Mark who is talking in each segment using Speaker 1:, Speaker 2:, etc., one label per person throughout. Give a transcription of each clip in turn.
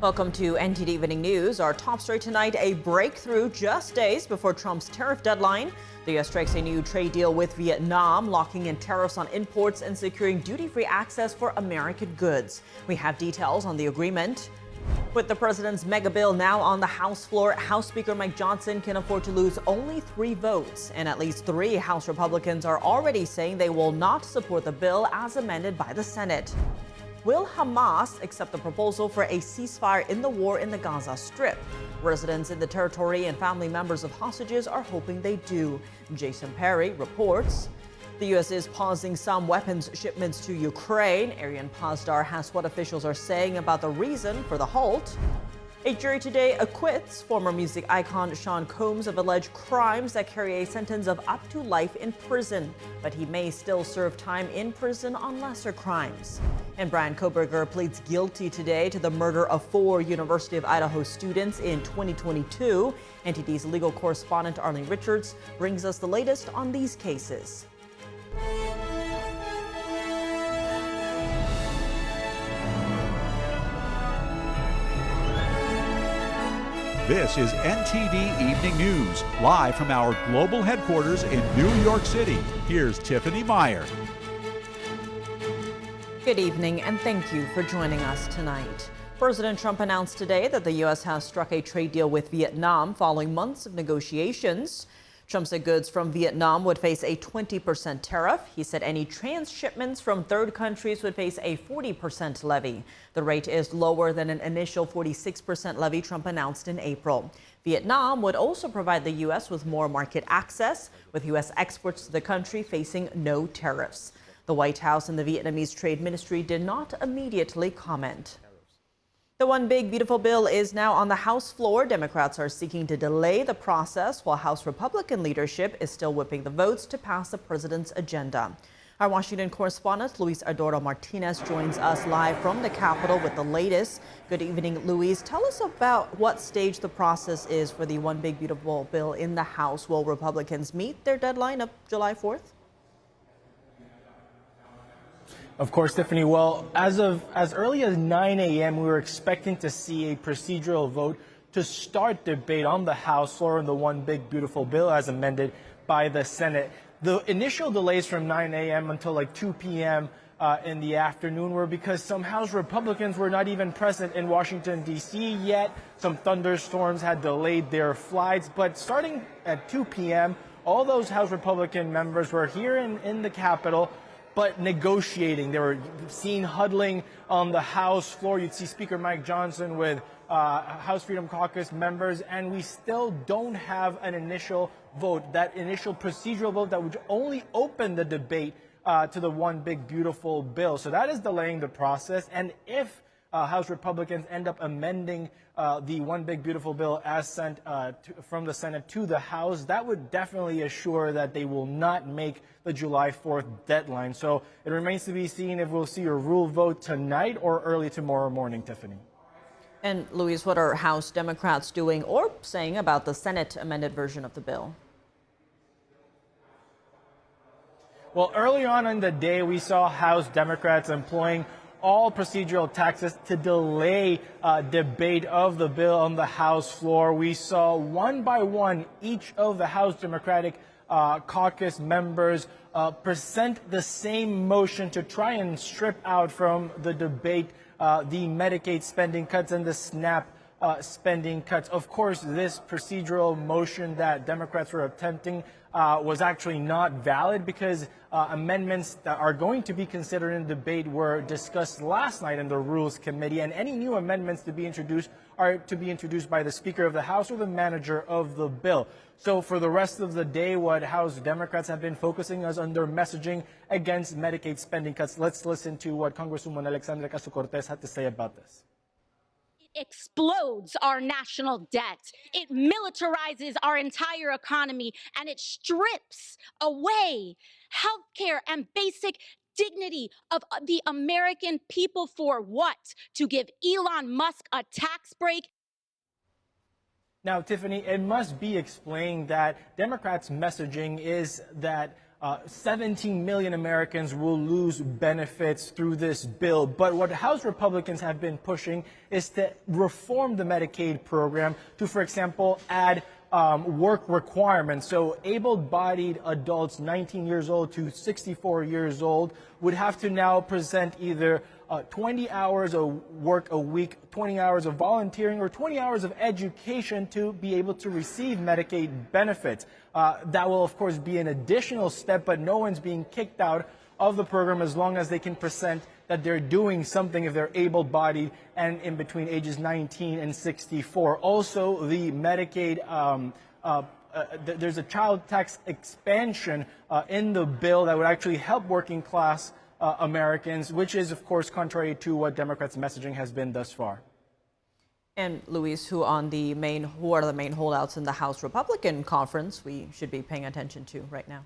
Speaker 1: Welcome to NTD Evening News. Our top story tonight, a breakthrough just days before Trump's tariff deadline. The U.S. strikes a new trade deal with Vietnam, locking in tariffs on imports and securing duty-free access for American goods. We have details on the agreement. With the president's mega bill now on the House floor, House Speaker Mike Johnson can afford to lose only 3 votes. And at least 3 House Republicans are already saying they will not support the bill as amended by the Senate. Will Hamas accept the proposal for a ceasefire in the war in the Gaza Strip? Residents in the territory and family members of hostages are hoping they do. Jason Perry reports. The U.S. is pausing some weapons shipments to Ukraine. Arian Pazdar has what officials are saying about the reason for the halt. A jury today acquits former music icon Sean Combs of alleged crimes that carry a sentence of up to life in prison, but he may still serve time in prison on lesser crimes. And Bryan Kohberger pleads guilty today to the murder of 4 University of Idaho students in 2022. NTD's legal correspondent Arlene Richards brings us the latest on these cases.
Speaker 2: This is NTD Evening News, live from our global headquarters in New York City. Here's Tiffany Meyer.
Speaker 1: Good evening, and thank you for joining us tonight. President Trump announced today that the U.S. has struck a trade deal with Vietnam following months of negotiations. Trump said goods from Vietnam would face a 20% tariff. He said any transshipments from third countries would face a 40% levy. The rate is lower than an initial 46% levy Trump announced in April. Vietnam would also provide the U.S. with more market access, with U.S. exports to the country facing no tariffs. The White House and the Vietnamese Trade Ministry did not immediately comment. The One Big Beautiful Bill is now on the House floor. Democrats are seeking to delay the process while House Republican leadership is still whipping the votes to pass the president's agenda. Our Washington correspondent Luis Adoro Martinez joins us live from the Capitol with the latest. Good evening, Luis. Tell us about what stage the process is for the One Big Beautiful Bill in the House. Will Republicans meet their deadline of July 4th?
Speaker 3: Of course, Tiffany. Well, as early as 9 a.m., we were expecting to see a procedural vote to start debate on the House floor on the One Big Beautiful Bill as amended by the Senate. The initial delays from 9 a.m. until like 2 p.m. In the afternoon were because some House Republicans were not even present in Washington, D.C. yet. Some thunderstorms had delayed their flights. But starting at 2 p.m., all those House Republican members were here in the Capitol, but negotiating. They were seen huddling on the House floor. You'd see Speaker Mike Johnson with House Freedom Caucus members, and we still don't have an initial vote, that initial procedural vote that would only open the debate to the One Big Beautiful Bill. So that is delaying the process. And if House Republicans end up amending the One Big Beautiful Bill as sent from the Senate to the House, that would definitely assure that they will not make the July 4th deadline. So it remains to be seen if we'll see a rule vote tonight or early tomorrow morning, Tiffany.
Speaker 1: And Luis, what are House Democrats doing or saying about the Senate amended version of the bill?
Speaker 3: Well, earlier on in the day, we saw House Democrats employing all procedural tactics to delay debate of the bill on the House floor. We saw one by one each of the House Democratic caucus members present the same motion to try and strip out from the debate the Medicaid spending cuts and the SNAP spending cuts. Of course, this procedural motion that Democrats were attempting was actually not valid because amendments that are going to be considered in debate were discussed last night in the Rules Committee, and any new amendments to be introduced are to be introduced by the Speaker of the House or the manager of the bill. So for the rest of the day, what House Democrats have been focusing on their messaging against Medicaid spending cuts. Let's listen to what Congresswoman Alexandra Ocasio-Cortez had to say about this.
Speaker 4: Explodes our national debt. It militarizes our entire economy, and it strips away healthcare and basic dignity of the American people. For what? To give Elon Musk a tax break? Now, Tiffany, it must be explained that Democrats' messaging is that
Speaker 3: 17 million Americans will lose benefits through this bill. But what House Republicans have been pushing is to reform the Medicaid program to, for example, add work requirements. So able-bodied adults 19 years old to 64 years old would have to now present either 20 hours of work a week, 20 hours of volunteering, or 20 hours of education to be able to receive Medicaid benefits. That will, of course, be an additional step, but no one's being kicked out of the program as long as they can present that they're doing something if they're able-bodied and in between ages 19 and 64. Also, the Medicaid, there's a child tax expansion in the bill that would actually help working class Americans, which is, of course, contrary to what Democrats' messaging has been thus far.
Speaker 1: And Luis, who are the main holdouts in the House Republican conference we should be paying attention to right now?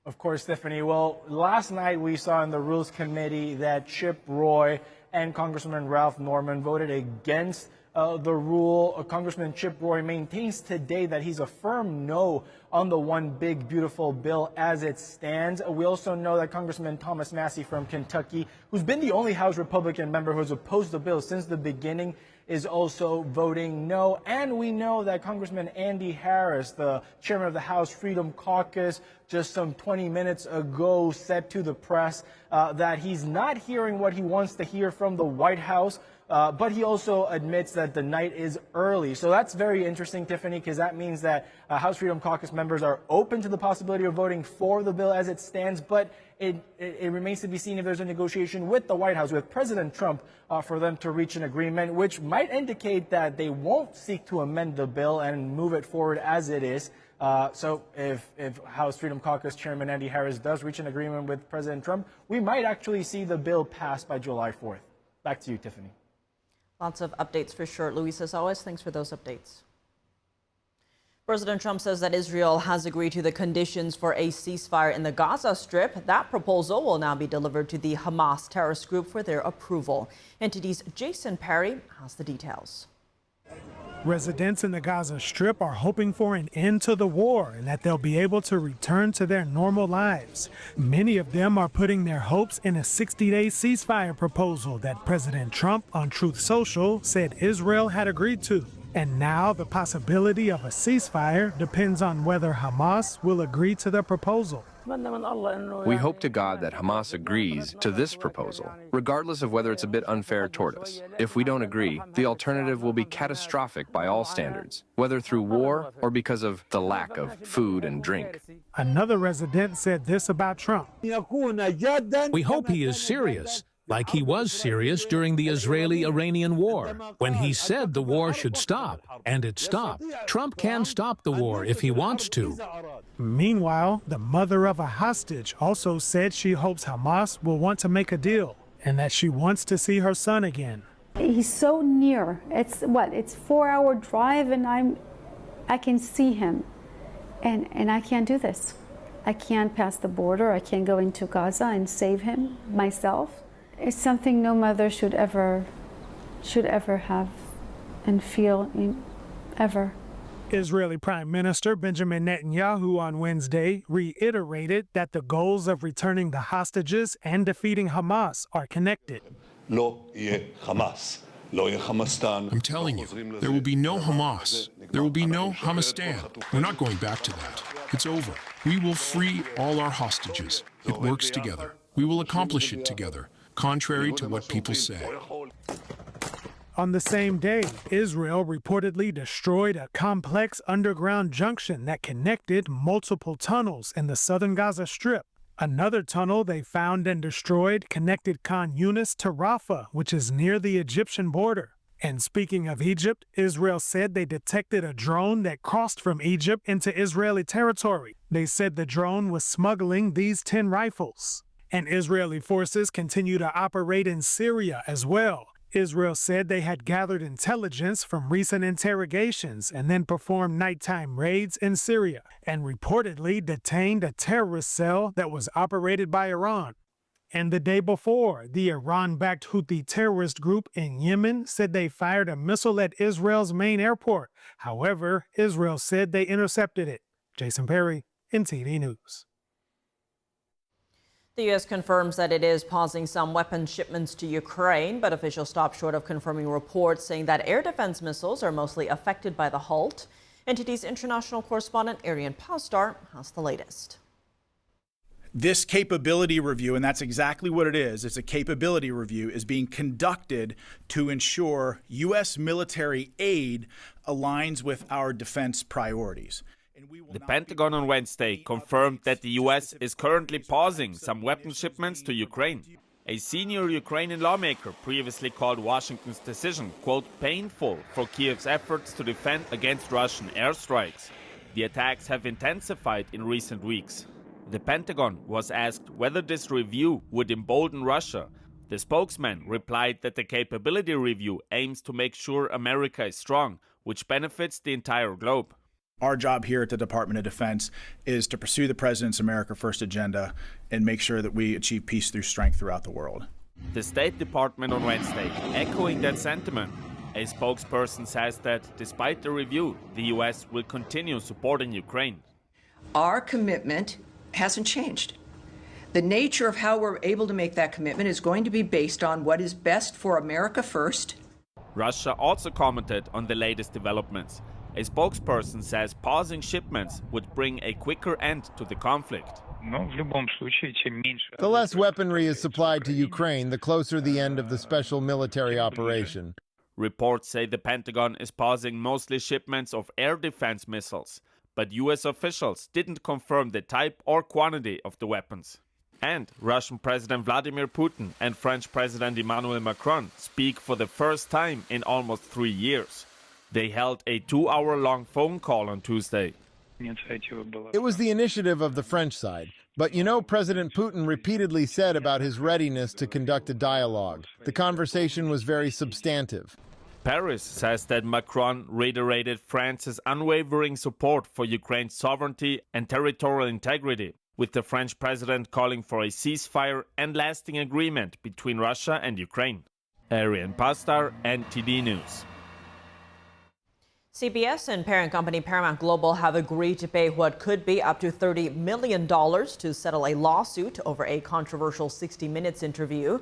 Speaker 3: Of course, Stephanie. Well, last night we saw in the Rules Committee that Chip Roy and Congressman Ralph Norman voted against the rule. Congressman Chip Roy maintains today that he's a firm no on the one big beautiful bill as it stands. We also know that Congressman Thomas Massie from Kentucky, who's been the only House Republican member who has opposed the bill since the beginning, is also voting no. And we know that Congressman Andy Harris, the chairman of the House Freedom Caucus, just some 20 minutes ago said to the press that he's not hearing what he wants to hear from the White House. But he also admits that the night is early. So that's very interesting, Tiffany, because that means that House Freedom Caucus members are open to the possibility of voting for the bill as it stands. But it remains to be seen if there's a negotiation with the White House, with President Trump, for them to reach an agreement, which might indicate that they won't seek to amend the bill and move it forward as it is. So if House Freedom Caucus Chairman Andy Harris does reach an agreement with President Trump, we might actually see the bill passed by July 4th. Back to you, Tiffany.
Speaker 1: Lots of updates for sure. Luis, as always, thanks for those updates. President Trump says that Israel has agreed to the conditions for a ceasefire in the Gaza Strip. That proposal will now be delivered to the Hamas terrorist group for their approval. NTD's Jason Perry has the details.
Speaker 5: Residents in the Gaza Strip are hoping for an end to the war and that they'll be able to return to their normal lives. Many of them are putting their hopes in a 60-day ceasefire proposal that President Trump on Truth Social said Israel had agreed to. And now the possibility of a ceasefire depends on whether Hamas will agree to the proposal.
Speaker 6: We hope to God that Hamas agrees to this proposal, regardless of whether it's a bit unfair toward us. If we don't agree, the alternative will be catastrophic by all standards, whether through war or because of the lack of food and drink.
Speaker 5: Another resident said this about Trump.
Speaker 7: We hope he is serious, like he was serious during the Israeli-Iranian war, when he said the war should stop, and it stopped. Trump can stop the war if he wants to.
Speaker 5: Meanwhile, the mother of a hostage also said she hopes Hamas will want to make a deal and that she wants to see her son again.
Speaker 8: He's so near. It's 4-hour drive and I can see him. And I can't do this. I can't pass the border. I can't go into Gaza and save him myself. It's something no mother should ever have and feel ever.
Speaker 5: Israeli Prime Minister Benjamin Netanyahu on Wednesday reiterated that the goals of returning the hostages and defeating Hamas are connected.
Speaker 9: I'm telling you, there will be no Hamas. There will be no Hamastan. We're not going back to that. It's over. We will free all our hostages. It works together. We will accomplish it together, contrary to what people say.
Speaker 5: On the same day, Israel reportedly destroyed a complex underground junction that connected multiple tunnels in the southern Gaza Strip. Another tunnel they found and destroyed connected Khan Yunis to Rafah, which is near the Egyptian border. And speaking of Egypt, Israel said they detected a drone that crossed from Egypt into Israeli territory. They said the drone was smuggling these 10 rifles. And Israeli forces continue to operate in Syria as well. Israel said they had gathered intelligence from recent interrogations and then performed nighttime raids in Syria and reportedly detained a terrorist cell that was operated by Iran. And the day before, the Iran-backed Houthi terrorist group in Yemen said they fired a missile at Israel's main airport. However, Israel said they intercepted it. Jason Perry, NTD News.
Speaker 1: The U.S. confirms that it is pausing some weapons shipments to Ukraine, but officials stopped short of confirming reports saying that air defense missiles are mostly affected by the halt. NTD's international correspondent Arian Pastar has the latest.
Speaker 10: This capability review, and that's exactly what it is, it's a capability review, is being conducted to ensure U.S. military aid aligns with our defense priorities.
Speaker 11: The Pentagon on Wednesday confirmed that the U.S. is currently pausing some weapons shipments to Ukraine. A senior Ukrainian lawmaker previously called Washington's decision, quote, painful for Kiev's efforts to defend against Russian airstrikes. The attacks have intensified in recent weeks. The Pentagon was asked whether this review would embolden Russia. The spokesman replied that the capability review aims to make sure America is strong, which benefits the entire globe.
Speaker 10: Our job here at the Department of Defense is to pursue the President's America First agenda and make sure that we achieve peace through strength throughout the world.
Speaker 11: The State Department on Wednesday echoing that sentiment. A spokesperson says that despite the review, the U.S. will continue supporting Ukraine.
Speaker 12: Our commitment hasn't changed. The nature of how we're able to make that commitment is going to be based on what is best for America first.
Speaker 11: Russia also commented on the latest developments. A spokesperson says pausing shipments would bring a quicker end to the conflict.
Speaker 13: The less weaponry is supplied to Ukraine, the closer the end of the special military operation.
Speaker 11: Reports say the Pentagon is pausing mostly shipments of air defense missiles, but U.S. officials didn't confirm the type or quantity of the weapons. And Russian President Vladimir Putin and French President Emmanuel Macron speak for the first time in almost 3 years. They held a 2-hour-long phone call on Tuesday.
Speaker 13: It was the initiative of the French side. But you know, President Putin repeatedly said about his readiness to conduct a dialogue. The conversation was very substantive.
Speaker 11: Paris says that Macron reiterated France's unwavering support for Ukraine's sovereignty and territorial integrity, with the French president calling for a ceasefire and lasting agreement between Russia and Ukraine. Arian Pastar, NTD News.
Speaker 1: CBS and parent company Paramount Global have agreed to pay what could be up to $30 million to settle a lawsuit over a controversial 60 Minutes interview.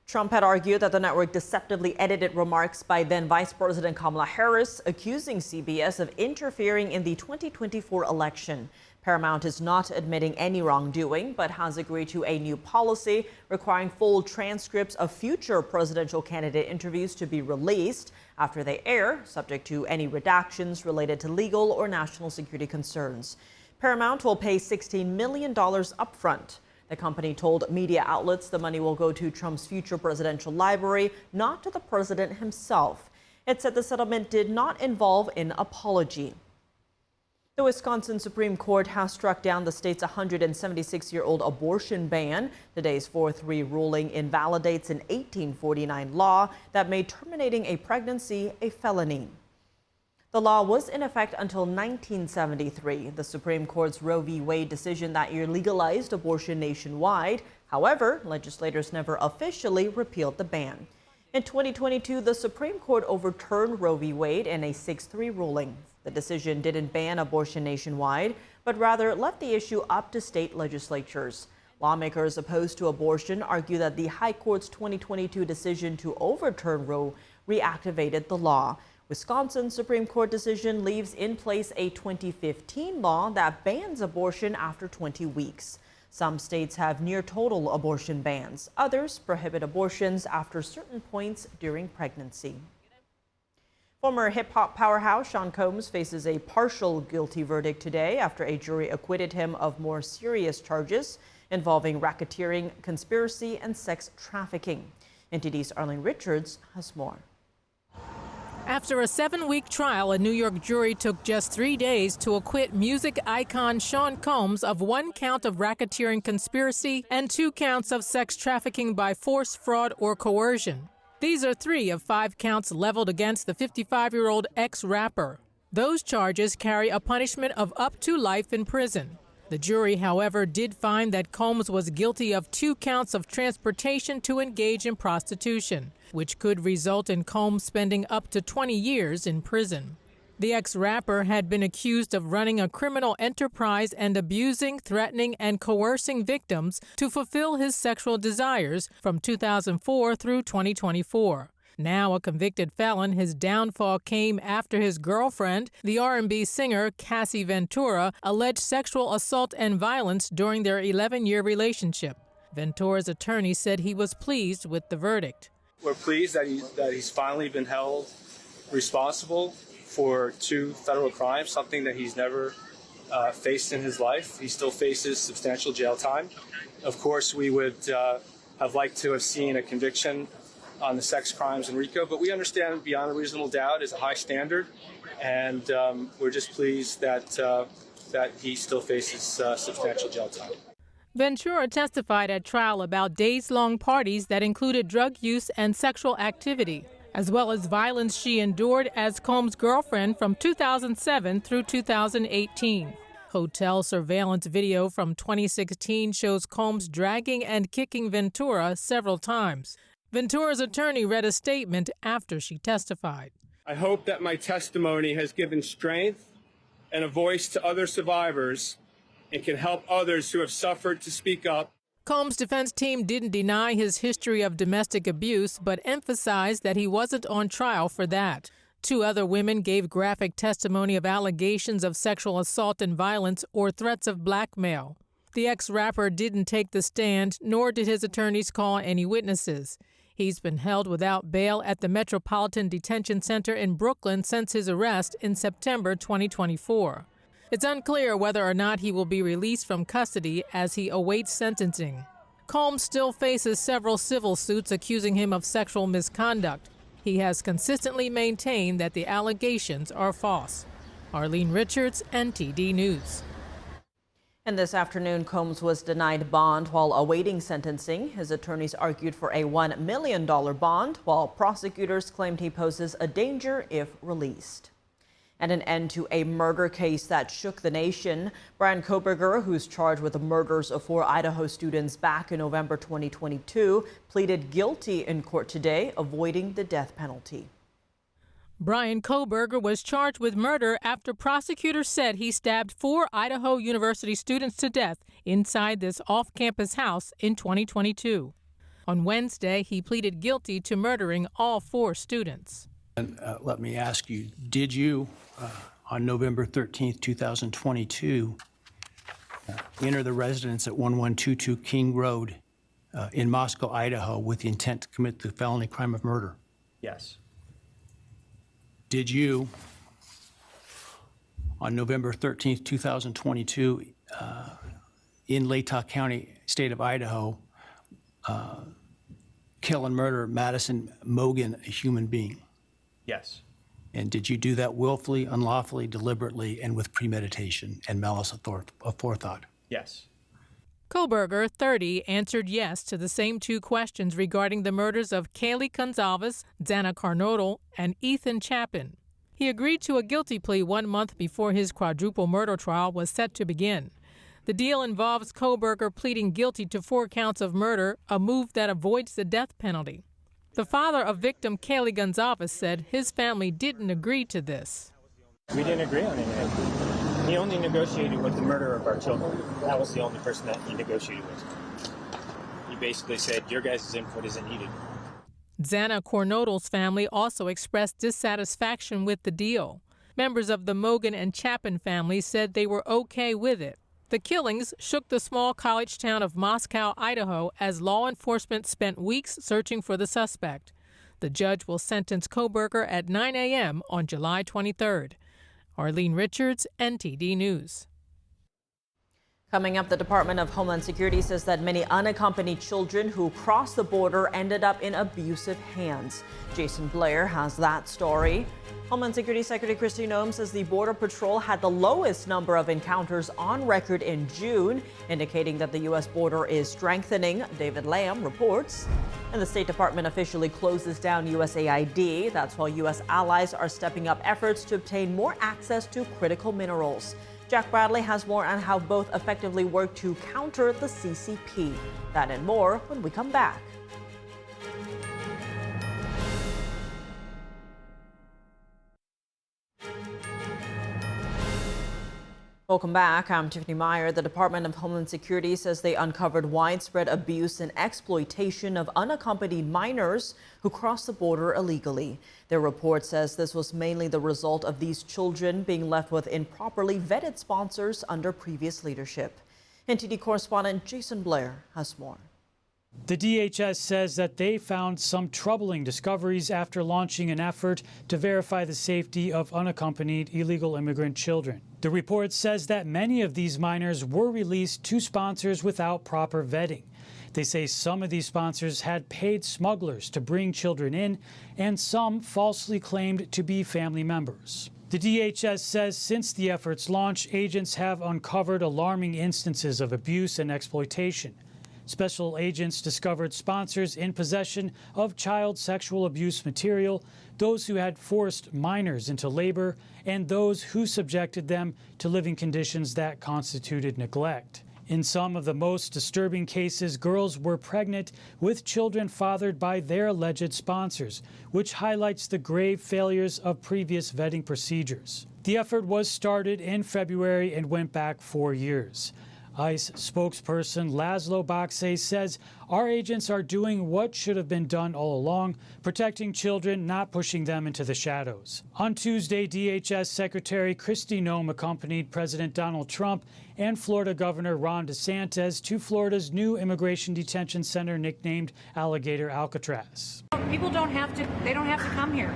Speaker 1: Trump had argued that the network deceptively edited remarks by then Vice President Kamala Harris, accusing CBS of interfering in the 2024 election. Paramount is not admitting any wrongdoing, but has agreed to a new policy requiring full transcripts of future presidential candidate interviews to be released after they air, subject to any redactions related to legal or national security concerns. Paramount will pay $16 million upfront. The company told media outlets the money will go to Trump's future presidential library, not to the president himself. It said the settlement did not involve an apology. The Wisconsin Supreme Court has struck down the state's 176-year-old abortion ban. Today's 4-3 ruling invalidates an 1849 law that made terminating a pregnancy a felony. The law was in effect until 1973. The Supreme Court's Roe v. Wade decision that year legalized abortion nationwide. However, legislators never officially repealed the ban. In 2022, the Supreme Court overturned Roe v. Wade in a 6-3 ruling. The decision didn't ban abortion nationwide, but rather left the issue up to state legislatures. Lawmakers opposed to abortion argue that the High Court's 2022 decision to overturn Roe reactivated the law. Wisconsin's Supreme Court decision leaves in place a 2015 law that bans abortion after 20 weeks. Some states have near total abortion bans. Others prohibit abortions after certain points during pregnancy. Former hip-hop powerhouse Sean Combs faces a partial guilty verdict today after a jury acquitted him of more serious charges involving racketeering, conspiracy, and sex trafficking. NTD's Arlene Richards has more.
Speaker 14: After a 7-week trial, a New York jury took just 3 days to acquit music icon Sean Combs of 1 count of racketeering conspiracy and 2 counts of sex trafficking by force, fraud, or coercion. These are 3 of 5 counts leveled against the 55-year-old ex-rapper. Those charges carry a punishment of up to life in prison. The jury, however, did find that Combs was guilty of 2 counts of transportation to engage in prostitution, which could result in Combs spending up to 20 years in prison. The ex-rapper had been accused of running a criminal enterprise and abusing, threatening, and coercing victims to fulfill his sexual desires from 2004 through 2024. Now a convicted felon, his downfall came after his girlfriend, the R&B singer Cassie Ventura, alleged sexual assault and violence during their 11-year relationship. Ventura's attorney said he was pleased with the verdict.
Speaker 15: We're pleased that he's finally been held responsible for 2 federal crimes, something that he's never faced in his life. He still faces substantial jail time. Of course, we would have liked to have seen a conviction on the sex crimes in RICO, but we understand beyond a reasonable doubt is a high standard, and we're just pleased that he still faces substantial jail time.
Speaker 14: Ventura testified at trial about days-long parties that included drug use and sexual activity, as well as violence she endured as Combs' girlfriend from 2007 through 2018. Hotel surveillance video from 2016 shows Combs dragging and kicking Ventura several times. Ventura's attorney read a statement after she testified.
Speaker 16: I hope that my testimony has given strength and a voice to other survivors and can help others who have suffered to speak up.
Speaker 14: Combs' defense team didn't deny his history of domestic abuse, but emphasized that he wasn't on trial for that. 2 other women gave graphic testimony of allegations of sexual assault and violence or threats of blackmail. The ex-rapper didn't take the stand, nor did his attorneys call any witnesses. He's been held without bail at the Metropolitan Detention Center in Brooklyn since his arrest in September 2024. It's unclear whether or not he will be released from custody as he awaits sentencing. Combs still faces several civil suits accusing him of sexual misconduct. He has consistently maintained that the allegations are false. Arlene Richards, NTD News.
Speaker 1: And this afternoon, Combs was denied bond while awaiting sentencing. His attorneys argued for a $1 million bond, while prosecutors claimed he poses a danger if released. And an end to a murder case that shook the nation. Bryan Kohberger, who's charged with the murders of 4 Idaho students back in November 2022, pleaded guilty in court today, avoiding the death penalty.
Speaker 14: Bryan Kohberger was charged with murder after prosecutors said he stabbed 4 Idaho University students to death inside this off-campus house in 2022. On Wednesday, he pleaded guilty to murdering all 4 students.
Speaker 17: And let me ask you, did you, on November 13th, 2022, enter the residence at 1122 King Road in Moscow, Idaho, with the intent to commit the felony crime of murder?
Speaker 15: Yes.
Speaker 17: Did you, on November 13th, 2022, in Latah County, state of Idaho, kill and murder Madison Mogan, a human being?
Speaker 15: Yes.
Speaker 17: And did you do that willfully, unlawfully, deliberately, and with premeditation and malice aforethought?
Speaker 15: Yes.
Speaker 14: Kohberger, 30, answered yes to the same 2 questions regarding the murders of Kaylee Gonzalez, Xana Carnodal, and Ethan Chapin. He agreed to a guilty plea 1 month before his quadruple murder trial was set to begin. The deal involves Kohberger pleading guilty to 4 counts of murder, a move that avoids the death penalty. The father of victim Kaylee Gonzalez said his family didn't agree to this.
Speaker 18: We didn't agree on anything. He only negotiated with the murderer of our children. That was the only person that he negotiated with. He basically said, your guys' input isn't needed.
Speaker 14: Xana Carnodal's family also expressed dissatisfaction with the deal. Members of the Mogan and Chapin families said they were okay with it. The killings shook the small college town of Moscow, Idaho, as law enforcement spent weeks searching for the suspect. The judge will sentence Kohberger at 9 a.m. on July 23rd. Arlene Richards, NTD News.
Speaker 1: Coming up, the Department of Homeland Security says that many unaccompanied children who crossed the border ended up in abusive hands. Jason Blair has that story. Homeland Security Secretary Kristi Noem says the Border Patrol had the lowest number of encounters on record in June, indicating that the U.S. border is strengthening. David Lamb reports. And the State Department officially closes down USAID. That's while U.S. allies are stepping up efforts to obtain more access to critical minerals. Jack Bradley has more on how both effectively work to counter the CCP. That and more when we come back. Welcome back. I'm Tiffany Meyer. The Department of Homeland Security says they uncovered widespread abuse and exploitation of unaccompanied minors who crossed the border illegally. Their report says this was mainly the result of these children being left with improperly vetted sponsors under previous leadership. NTD correspondent Jason Blair has more.
Speaker 19: The DHS says that they found some troubling discoveries after launching an effort to verify the safety of unaccompanied illegal immigrant children. The report says that many of these minors were released to sponsors without proper vetting. They say some of these sponsors had paid smugglers to bring children in, and some falsely claimed to be family members. The DHS says since the effort's launch, agents have uncovered alarming instances of abuse and exploitation. Special agents discovered sponsors in possession of child sexual abuse material, those who had forced minors into labor, and those who subjected them to living conditions that constituted neglect. In some of the most disturbing cases, girls were pregnant with children fathered by their alleged sponsors, which highlights the grave failures of previous vetting procedures. The effort was started in February and went back 4 years. ICE spokesperson Laszlo Bakse says our agents are doing what should have been done all along, protecting children, not pushing them into the shadows. On Tuesday, DHS Secretary Kristi Noem accompanied President Donald Trump and Florida Governor Ron DeSantis to Florida's new immigration detention center nicknamed Alligator Alcatraz.
Speaker 20: People don't have to come here.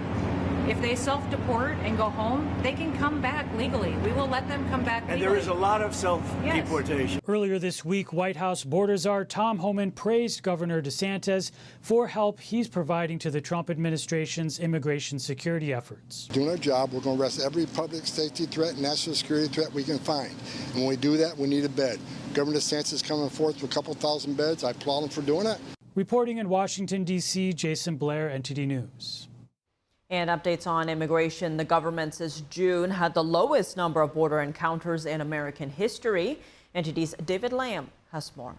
Speaker 20: If they self-deport and go home, they can come back legally. We will let them come back legally.
Speaker 21: And there is a lot of self-deportation.
Speaker 19: Yes. Earlier this week, White House border czar Tom Homan praised Governor DeSantis for help he's providing to the Trump administration's immigration security efforts.
Speaker 22: Doing our job, we're going to arrest every public safety threat, national security threat we can find. And when we do that, we need a bed. Governor DeSantis is coming forth with a couple thousand beds. I applaud him for doing it.
Speaker 19: Reporting in Washington, D.C., Jason Blair, NTD News.
Speaker 1: And updates on immigration. The government says June had the lowest number of border encounters in American history. NTD's David Lamb has more.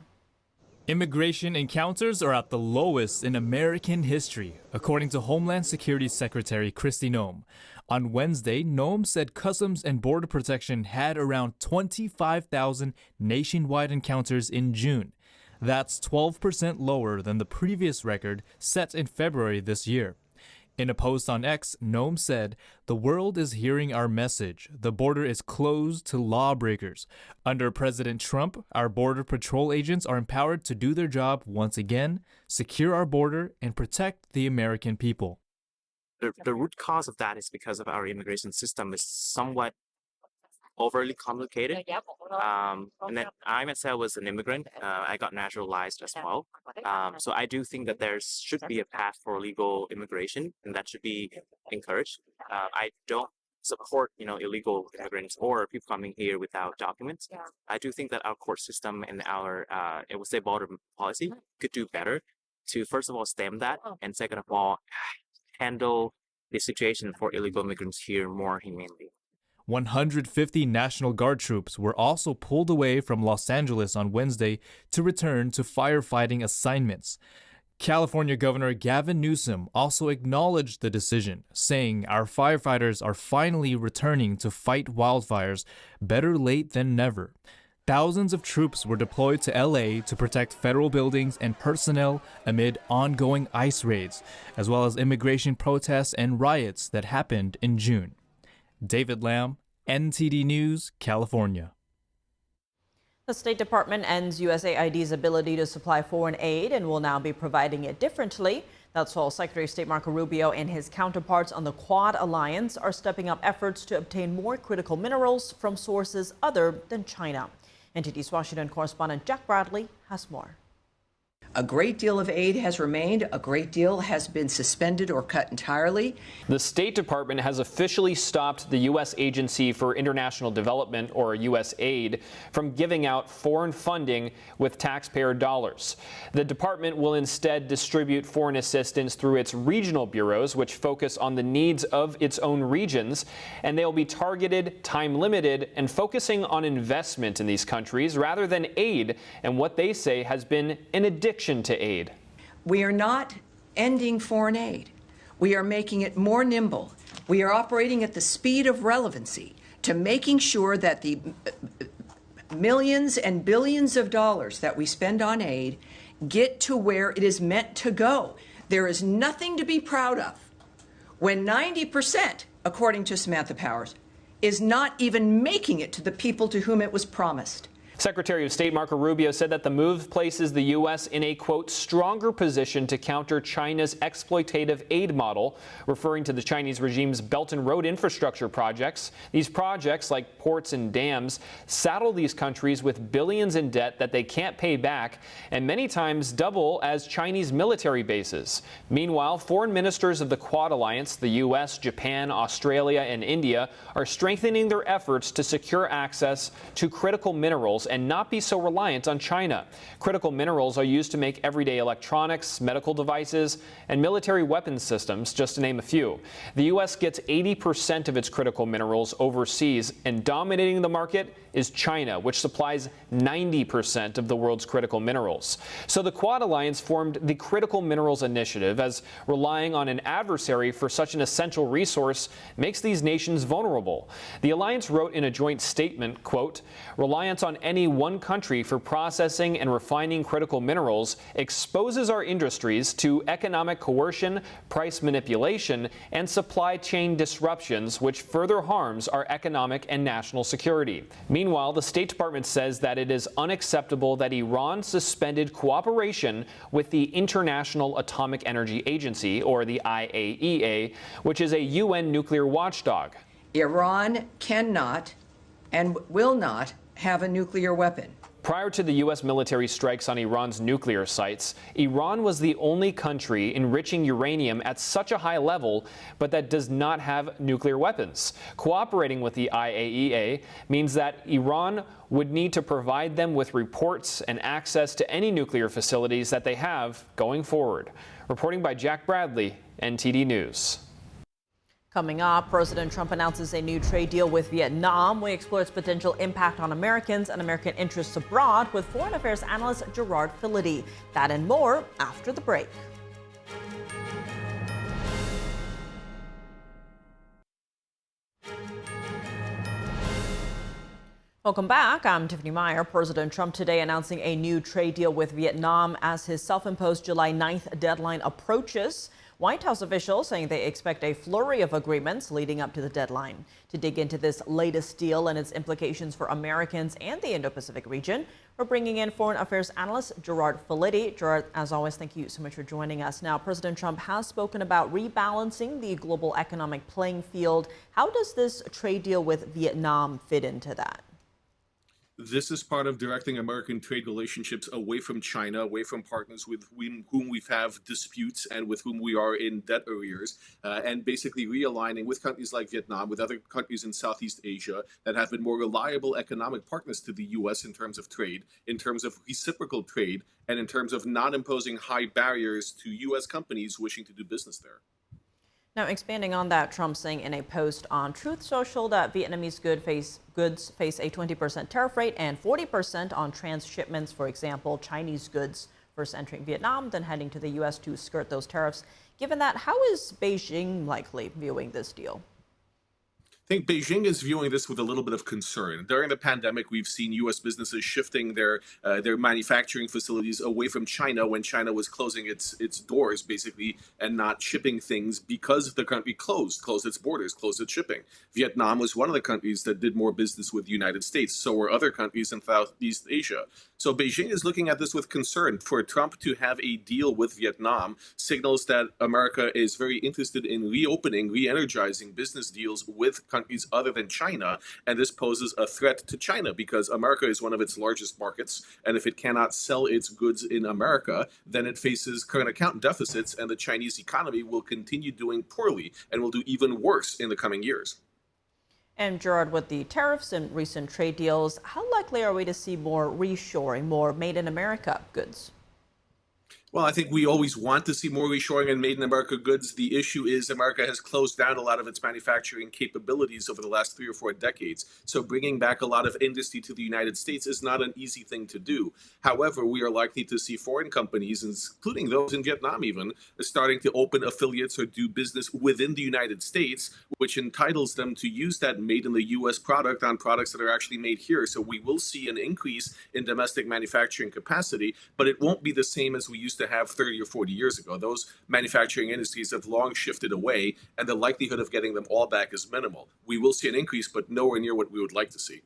Speaker 23: Immigration encounters are at the lowest in American history, according to Homeland Security Secretary Kristi Noem. On Wednesday, Noem said Customs and Border Protection had around 25,000 nationwide encounters in June. That's 12% lower than the previous record set in February this year. In a post on X, Noem said, "The world is hearing our message. The border is closed to lawbreakers. Under President Trump, our Border Patrol agents are empowered to do their job once again, secure our border, and protect the American people."
Speaker 24: The root cause of that is because of our immigration system is somewhat overly complicated. And then I myself was an immigrant. I got naturalized as well. So I do think that there should be a path for legal immigration, and that should be encouraged. I don't support, illegal immigrants or people coming here without documents. I do think that our court system and our, I would say, border policy could do better to, first of all, stem that, and second of all, handle the situation for illegal immigrants here more humanely.
Speaker 23: 150 National Guard troops were also pulled away from Los Angeles on Wednesday to return to firefighting assignments. California Governor Gavin Newsom also acknowledged the decision, saying our firefighters are finally returning to fight wildfires, better late than never. Thousands of troops were deployed to LA to protect federal buildings and personnel amid ongoing ICE raids, as well as immigration protests and riots that happened in June. David Lamb, NTD News, California.
Speaker 1: The State Department ends USAID's ability to supply foreign aid and will now be providing it differently. That's while Secretary of State Marco Rubio and his counterparts on the Quad Alliance are stepping up efforts to obtain more critical minerals from sources other than China. NTD's Washington correspondent Jack Bradley has more.
Speaker 12: A great deal of aid has remained. A great deal has been suspended or cut entirely.
Speaker 25: The State Department has officially stopped the U.S. Agency for International Development, or USAID, from giving out foreign funding with taxpayer dollars. The department will instead distribute foreign assistance through its regional bureaus, which focus on the needs of its own regions, and they'll be targeted, time-limited, and focusing on investment in these countries rather than aid, and what they say has been an addiction to aid.
Speaker 12: We are not ending foreign aid. We are making it more nimble. We are operating at the speed of relevancy, to making sure that the millions and billions of dollars that we spend on aid get to where it is meant to go. There is nothing to be proud of when 90%, according to Samantha Powers, is not even making it to the people to whom it was promised.
Speaker 25: Secretary of State Marco Rubio said that the move places the U.S. in a, quote, stronger position to counter China's exploitative aid model, referring to the Chinese regime's Belt and Road infrastructure projects. These projects, like ports and dams, saddle these countries with billions in debt that they can't pay back, and many times double as Chinese military bases. Meanwhile, foreign ministers of the Quad Alliance, the U.S., Japan, Australia, and India, are strengthening their efforts to secure access to critical minerals and not be so reliant on China. Critical minerals are used to make everyday electronics, medical devices, and military weapons systems, just to name a few. The U.S. gets 80% of its critical minerals overseas, and dominating the market is China, which supplies 90% of the world's critical minerals. So the Quad Alliance formed the Critical Minerals Initiative, as relying on an adversary for such an essential resource makes these nations vulnerable. The alliance wrote in a joint statement, quote, "Reliance on any one country for processing and refining critical minerals exposes our industries to economic coercion, price manipulation, and supply chain disruptions, which further harms our economic and national security." Meanwhile, the State Department says that it is unacceptable that Iran suspended cooperation with the International Atomic Energy Agency, or the IAEA, which is a UN nuclear watchdog.
Speaker 12: Iran cannot and will not have a nuclear weapon.
Speaker 25: Prior to the U.S. military strikes on Iran's nuclear sites, Iran was the only country enriching uranium at such a high level, but that does not have nuclear weapons. Cooperating with the IAEA means that Iran would need to provide them with reports and access to any nuclear facilities that they have going forward. Reporting by Jack Bradley, NTD News.
Speaker 1: Coming up, President Trump announces a new trade deal with Vietnam. We explore its potential impact on Americans and American interests abroad with foreign affairs analyst Gerard Filitti. That and more after the break. Welcome back. I'm Tiffany Meyer. President Trump today announcing a new trade deal with Vietnam as his self-imposed July 9th deadline approaches. White House officials saying they expect a flurry of agreements leading up to the deadline. To dig into this latest deal and its implications for Americans and the Indo-Pacific region, we're bringing in foreign affairs analyst Gerard Filitti. Gerard, as always, thank you so much for joining us. Now, President Trump has spoken about rebalancing the global economic playing field. How does this trade deal with Vietnam fit into that?
Speaker 9: This is part of directing American trade relationships away from China, away from partners with whom we have disputes and with whom we are in debt arrears, and basically realigning with countries like Vietnam, with other countries in Southeast Asia that have been more reliable economic partners to the U.S. in terms of trade, in terms of reciprocal trade, and in terms of not imposing high barriers to U.S. companies wishing to do business there.
Speaker 1: Now, expanding on that, Trump saying in a post on Truth Social that Vietnamese goods face a 20% tariff rate and 40% on transshipments. For example, Chinese goods first entering Vietnam, then heading to the U.S. to skirt those tariffs. Given that, how is Beijing likely viewing this deal?
Speaker 9: I think Beijing is viewing this with a little bit of concern. During the pandemic, we've seen U.S. businesses shifting their manufacturing facilities away from China when China was closing its doors, basically, and not shipping things because the country closed its borders, closed its shipping. Vietnam was one of the countries that did more business with the United States. So were other countries in Southeast Asia. So Beijing is looking at this with concern. For Trump to have a deal with Vietnam signals that America is very interested in reopening, re-energizing business deals with countries other than China, and this poses a threat to China because America is one of its largest markets, and if it cannot sell its goods in America, then it faces current account deficits, and the Chinese economy will continue doing poorly and will do even worse in the coming years.
Speaker 1: And Gerard, with the tariffs and recent trade deals, how likely are we to see more reshoring, more made in America goods?
Speaker 2: Well, I think we always want to see more reshoring and made in America goods. The issue is America has closed down a lot of its manufacturing capabilities over the last 3 or 4 decades. So bringing back a lot of industry to the United States is not an easy thing to do. However, we are likely to see foreign companies, including those in Vietnam even, starting to open affiliates or do business within the United States, which entitles them to use that made in the U.S. product on products that are actually made here. So we will see an increase in domestic manufacturing capacity, but it won't be the same as we used to have 30 or 40 years ago. Those manufacturing industries have long shifted away, and the likelihood of getting them all back is minimal. We will see an increase, but nowhere near what we would like to see.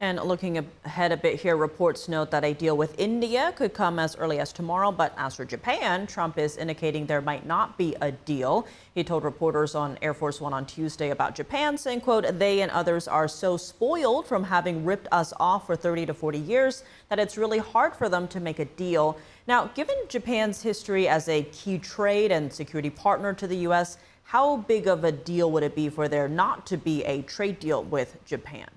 Speaker 1: And looking ahead a bit here, reports note that a deal with India could come as early as tomorrow. But as for Japan, Trump is indicating there might not be a deal. He told reporters on Air Force One on Tuesday about Japan, saying, quote, they and others are so spoiled from having ripped us off for 30 to 40 years that it's really hard for them to make a deal. Now, given Japan's history as a key trade and security partner to the U.S., how big of a deal would it be for there not to be a trade deal with Japan?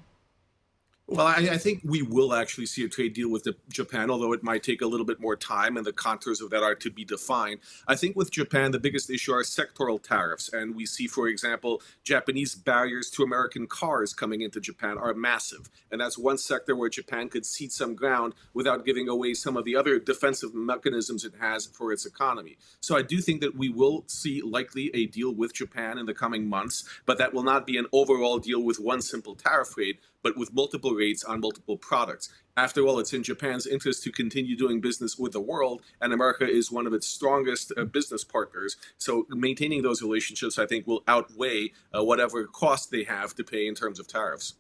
Speaker 2: Well, I think we will actually see a trade deal with Japan, although it might take a little bit more time and the contours of that are to be defined. I think with Japan, the biggest issue are sectoral tariffs. And we see, for example, Japanese barriers to American cars coming into Japan are massive. And that's one sector where Japan could cede some ground without giving away some of the other defensive mechanisms it has for its economy. So I do think that we will see likely a deal with Japan in the coming months, but that will not be an overall deal with one simple tariff rate, but with multiple rates on multiple products. After all, it's in Japan's interest to continue doing business with the world, and America is one of its strongest business partners. So maintaining those relationships, I think, will outweigh whatever cost they have to pay in terms of tariffs.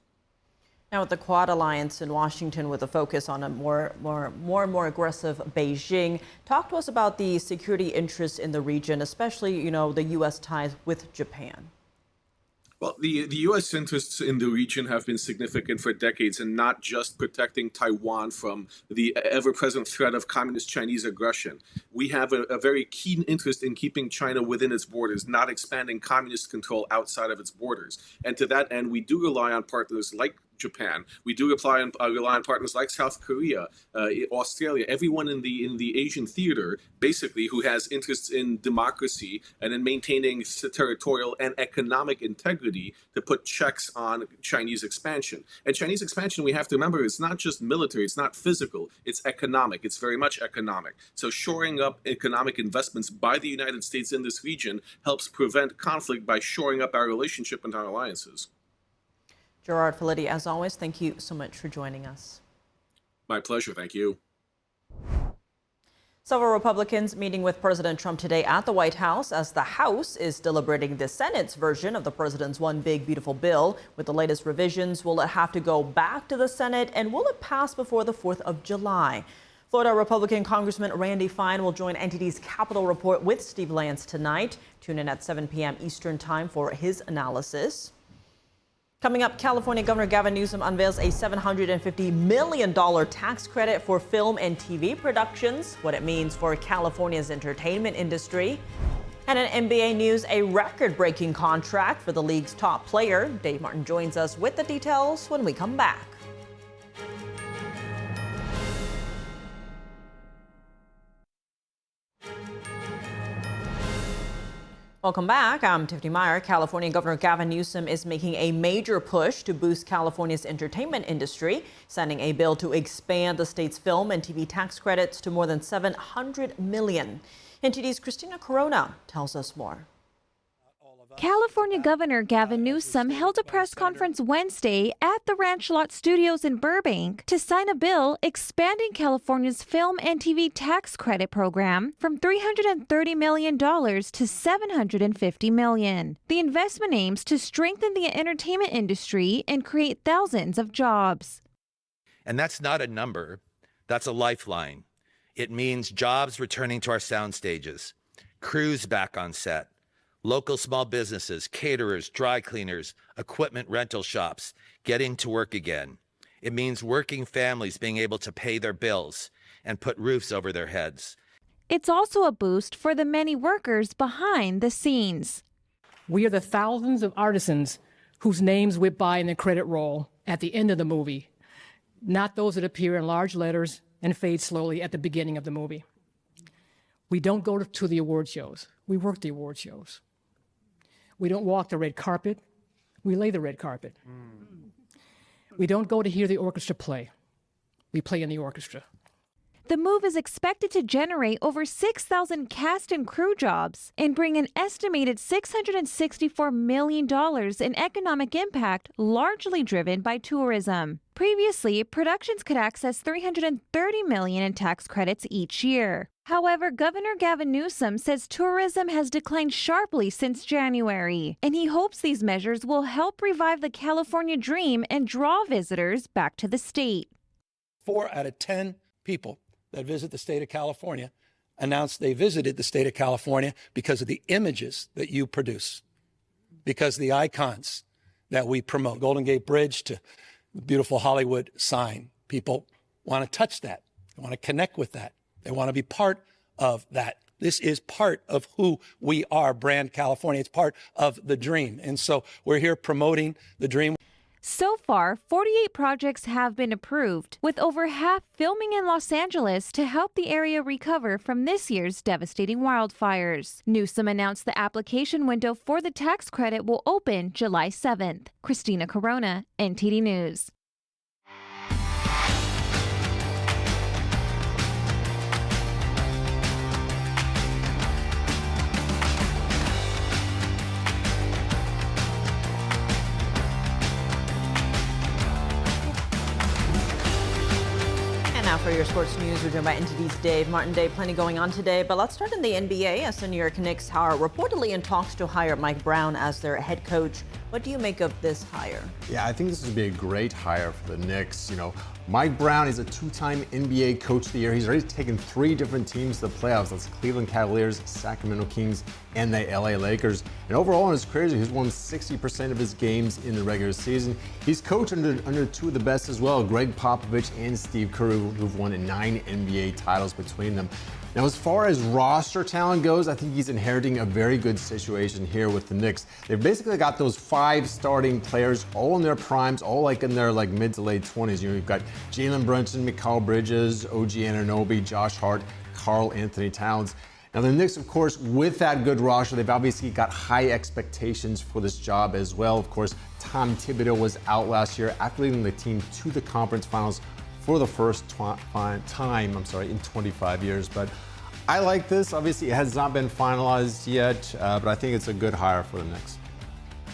Speaker 1: Now, with the Quad Alliance in Washington with a focus on a more and more aggressive Beijing, talk to us about the security interests in the region, especially, the U.S. ties with Japan.
Speaker 2: Well, the U.S. interests in the region have been significant for decades, and not just protecting Taiwan from the ever-present threat of communist Chinese aggression. We have a very keen interest in keeping China within its borders, not expanding communist control outside of its borders. And to that end, we do rely on partners like Japan. We do rely on partners like South Korea, Australia, everyone in the Asian theater, basically, who has interests in democracy and in maintaining territorial and economic integrity to put checks on Chinese expansion. And Chinese expansion, we have to remember, is not just military, it's not physical, it's economic. It's very much economic. So shoring up economic investments by the United States in this region helps prevent conflict by shoring up our relationship and our alliances.
Speaker 1: Gerard Filitti, as always, thank you so much for joining us.
Speaker 2: My pleasure. Thank you.
Speaker 1: Several Republicans meeting with President Trump today at the White House as the House is deliberating the Senate's version of the president's One Big Beautiful Bill. With the latest revisions, will it have to go back to the Senate, and will it pass before the 4th of July? Florida Republican Congressman Randy Fine will join NTD's Capitol Report with Steve Lance tonight. Tune in at 7 p.m. Eastern Time for his analysis. Coming up, California Governor Gavin Newsom unveils a $750 million tax credit for film and TV productions, what it means for California's entertainment industry. And in NBA news, a record-breaking contract for the league's top player. Dave Martin joins us with the details when we come back. Welcome back. I'm Tiffany Meyer. California Governor Gavin Newsom is making a major push to boost California's entertainment industry, signing a bill to expand the state's film and TV tax credits to more than $700 million. NTD's Christina Corona tells us more.
Speaker 3: California Governor Gavin Newsom held a press conference Wednesday at the Ranch Lot Studios in Burbank to sign a bill expanding California's film and TV tax credit program from $330 million to $750 million. The investment aims to strengthen the entertainment industry and create thousands of jobs.
Speaker 4: And that's not a number, that's a lifeline. It means jobs returning to our sound stages, crews back on set, local small businesses, caterers, dry cleaners, equipment rental shops getting to work again. It means working families being able to pay their bills and put roofs over their heads.
Speaker 3: It's also a boost for the many workers behind the scenes.
Speaker 6: We are the thousands of artisans whose names whip by in the credit roll at the end of the movie, not those that appear in large letters and fade slowly at the beginning of the movie. We don't go to the award shows. We work the award shows. We don't walk the red carpet. We lay the red carpet. We don't go to hear the orchestra play. We play in the orchestra.
Speaker 3: The move is expected to generate over 6,000 cast and crew jobs and bring an estimated $664 million in economic impact, largely driven by tourism. Previously, productions could access $330 million in tax credits each year. However, Governor Gavin Newsom says tourism has declined sharply since January, and he hopes these measures will help revive the California dream and draw visitors back to the state.
Speaker 5: 4 out of 10 people that visit the state of California announced they visited the state of California because of the images that you produce, because of the icons that we promote. Golden Gate Bridge to the beautiful Hollywood sign. People want to touch that. They want to connect with that. They want to be part of that. This is part of who we are, Brand California. It's part of the dream. And so we're here promoting the dream.
Speaker 3: So far, 48 projects have been approved, with over half filming in Los Angeles to help the area recover from this year's devastating wildfires. Newsom announced the application window for the tax credit will open July 7th. Christina Corona, NTD News.
Speaker 1: Now for your sports news, we're joined by NTD's Dave Martin. Dave, plenty going on today, but let's start in the NBA as the New York Knicks are reportedly in talks to hire Mike Brown as their head coach. What do you make of this hire?
Speaker 7: Yeah, I think this would be a great hire for the Knicks. You know, Mike Brown is a 2-time NBA Coach of the Year. He's already taken 3 different teams to the playoffs. That's Cleveland Cavaliers, Sacramento Kings, and the LA Lakers. And overall in his career, he's won 60% of his games in the regular season. He's coached under 2 of the best as well, Greg Popovich and Steve Kerr, who've won 9 NBA titles between them. Now, as far as roster talent goes, I think he's inheriting a very good situation here with the Knicks. They've basically got those 5 starting players, all in their primes, all like in their mid to late 20s. You know, you've got Jalen Brunson, Mikal Bridges, OG Anunoby, Josh Hart, Karl Anthony Towns. Now, the Knicks, of course, with that good roster, they've obviously got high expectations for this job as well. Of course, Tom Thibodeau was out last year after leading the team to the conference finals for the first time in 25 years. But I like this. Obviously, it has not been finalized yet, but I think it's a good hire for the Knicks.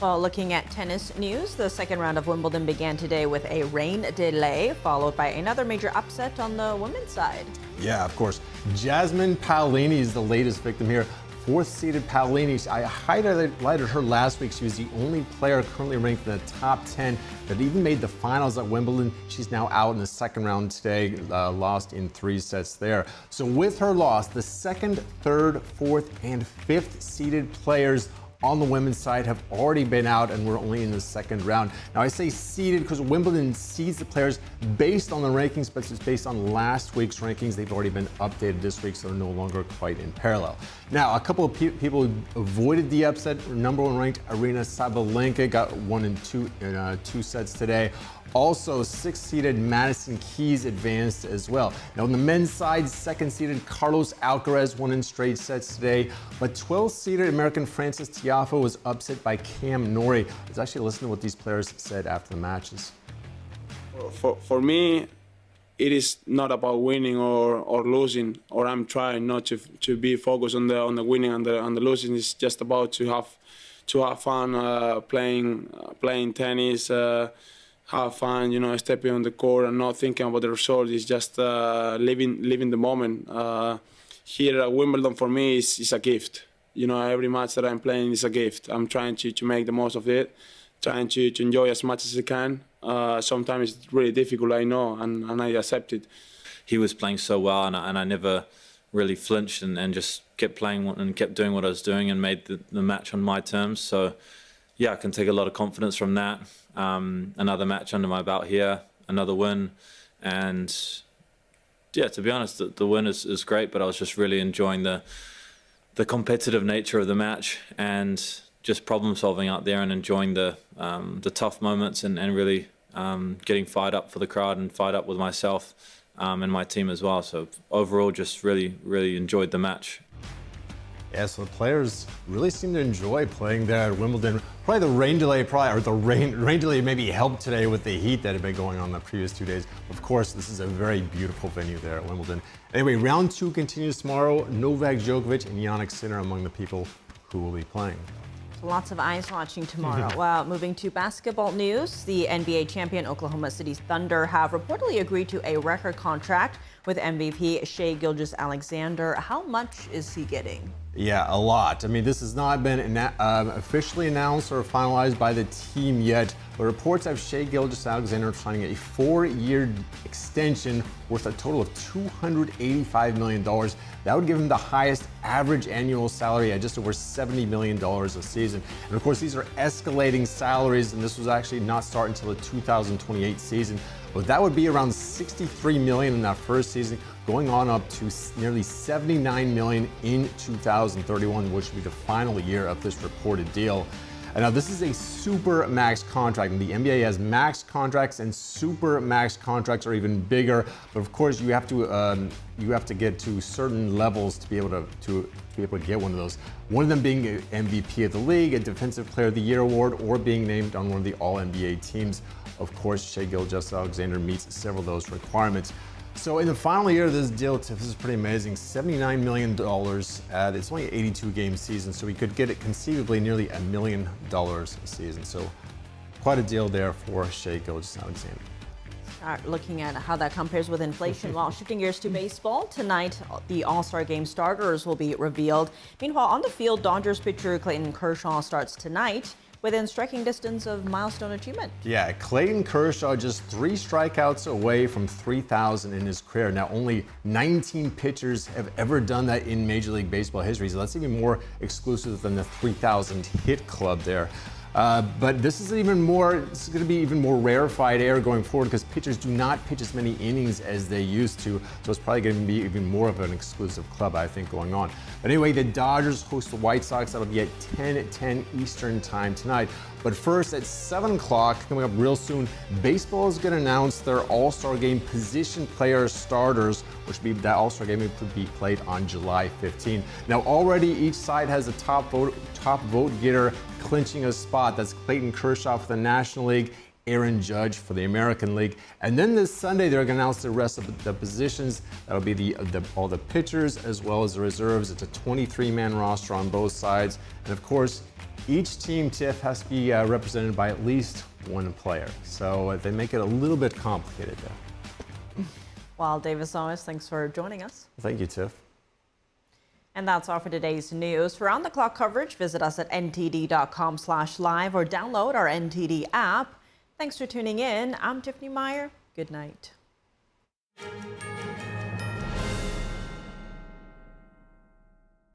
Speaker 1: Well, looking at tennis news, the second round of Wimbledon began today with a rain delay, followed by another major upset on the women's side.
Speaker 7: Yeah, of course. Jasmine Paolini is the latest victim here. 4th-seeded Paolini. I highlighted her last week. She was the only player currently ranked in the top 10 that even made the finals at Wimbledon. She's now out in the second round today, lost in 3 sets there. So with her loss, the 2nd, 3rd, 4th, and 5th-seeded players on the women's side have already been out, and we're only in the second round. Now, I say seeded because Wimbledon seeds the players based on the rankings, but it's based on last week's rankings. They've already been updated this week, so they're no longer quite in parallel. Now, a couple of people avoided the upset. Number 1 ranked Aryna Sabalenka got 1 and 2 in 2 sets today. Also, 6th-seeded Madison Keys advanced as well. Now, on the men's side, 2nd-seeded Carlos Alcaraz won in straight sets today, but 12th-seeded American Francis Tiafoe was upset by Cam Norrie. Let's actually listen to what these players said after the matches.
Speaker 8: For me, it is not about winning or losing, or I'm trying not to be focused on the winning and the losing. It's just about to have fun playing tennis. Have fun, you know, stepping on the court and not thinking about the result. It's just living the moment. Here at Wimbledon, for me, is a gift. You know, every match that I'm playing is a gift. I'm trying to make the most of it, trying to enjoy as much as I can. Sometimes it's really difficult, I know, and I accept it.
Speaker 10: He was playing so well, and I never really flinched and just kept playing and kept doing what I was doing and made the match on my terms. So, yeah, I can take a lot of confidence from that. Another match under my belt here, another win, and yeah, to be honest, the win is great, but I was just really enjoying the competitive nature of the match and just problem solving out there and enjoying the tough moments and really getting fired up for the crowd and fired up with myself and my team as well. So overall, just really enjoyed the match.
Speaker 7: Yeah, so the players really seem to enjoy playing there at Wimbledon. Probably the rain delay maybe helped today with the heat that had been going on the previous 2 days. Of course, this is a very beautiful venue there at Wimbledon. Anyway, round 2 continues tomorrow. Novak Djokovic and Jannik Sinner among the people who will be playing.
Speaker 1: Lots of eyes watching tomorrow. Well, moving to basketball news, the NBA champion Oklahoma City's Thunder have reportedly agreed to a record contract with MVP Shai Gilgeous-Alexander. How much is he getting?
Speaker 7: Yeah, a lot. I mean, this has not been officially announced or finalized by the team yet, but reports have Shai Gilgeous-Alexander signing a 4-year extension worth a total of $285 million. That would give him the highest average annual salary at just over $70 million a season. And of course, these are escalating salaries, and this was actually not start until the 2028 season. But that would be around $63 million in that first season, going on up to nearly $79 million in 2031, which would be the final year of this reported deal. And now this is a super max contract, and the NBA has max contracts, and super max contracts are even bigger. But of course, you have to get to certain levels to be able to get one of those. One of them being an MVP of the league, a Defensive Player of the Year award, or being named on one of the All-NBA teams. Of course, Shai Gilgeous-Alexander meets several of those requirements. So in the final year of this deal, Tiff, this is pretty amazing. $79 million. It's only an 82-game season, so we could get it conceivably nearly $1 million a season. So quite a deal there for Shai Gilgeous-Alexander.
Speaker 1: Start looking at how that compares with inflation. While shifting gears to baseball, tonight the All-Star Game starters will be revealed. Meanwhile, on the field, Dodgers pitcher Clayton Kershaw starts tonight within striking distance of milestone achievement.
Speaker 7: Yeah, Clayton Kershaw just 3 strikeouts away from 3,000 in his career. Now, only 19 pitchers have ever done that in Major League Baseball history, so that's even more exclusive than the 3,000 hit club there. But this is going to be even more rarefied air going forward because pitchers do not pitch as many innings as they used to. So it's probably going to be even more of an exclusive club, I think, going on. But anyway, the Dodgers host the White Sox. That'll be at 10 Eastern time tonight. But first, at 7 o'clock, coming up real soon, baseball is going to announce their All-Star Game position player starters, which will be that All-Star Game will be played on July 15. Now, already each side has a top vote getter clinching a spot. That's Clayton Kershaw for the National League, Aaron Judge for the American League. And then this Sunday, they're going to announce the rest of the positions. That'll be all the pitchers as well as the reserves. It's a 23-man roster on both sides. And of course, each team, Tiff, has to be represented by at least one player. So they make it a little bit complicated there.
Speaker 1: Well, Davis Owens, thanks for joining us.
Speaker 7: Thank you, Tiff.
Speaker 1: And that's all for today's news. For round-the-clock coverage, visit us at ntd.com/live or download our NTD app. Thanks for tuning in. I'm Tiffany Meyer. Good night.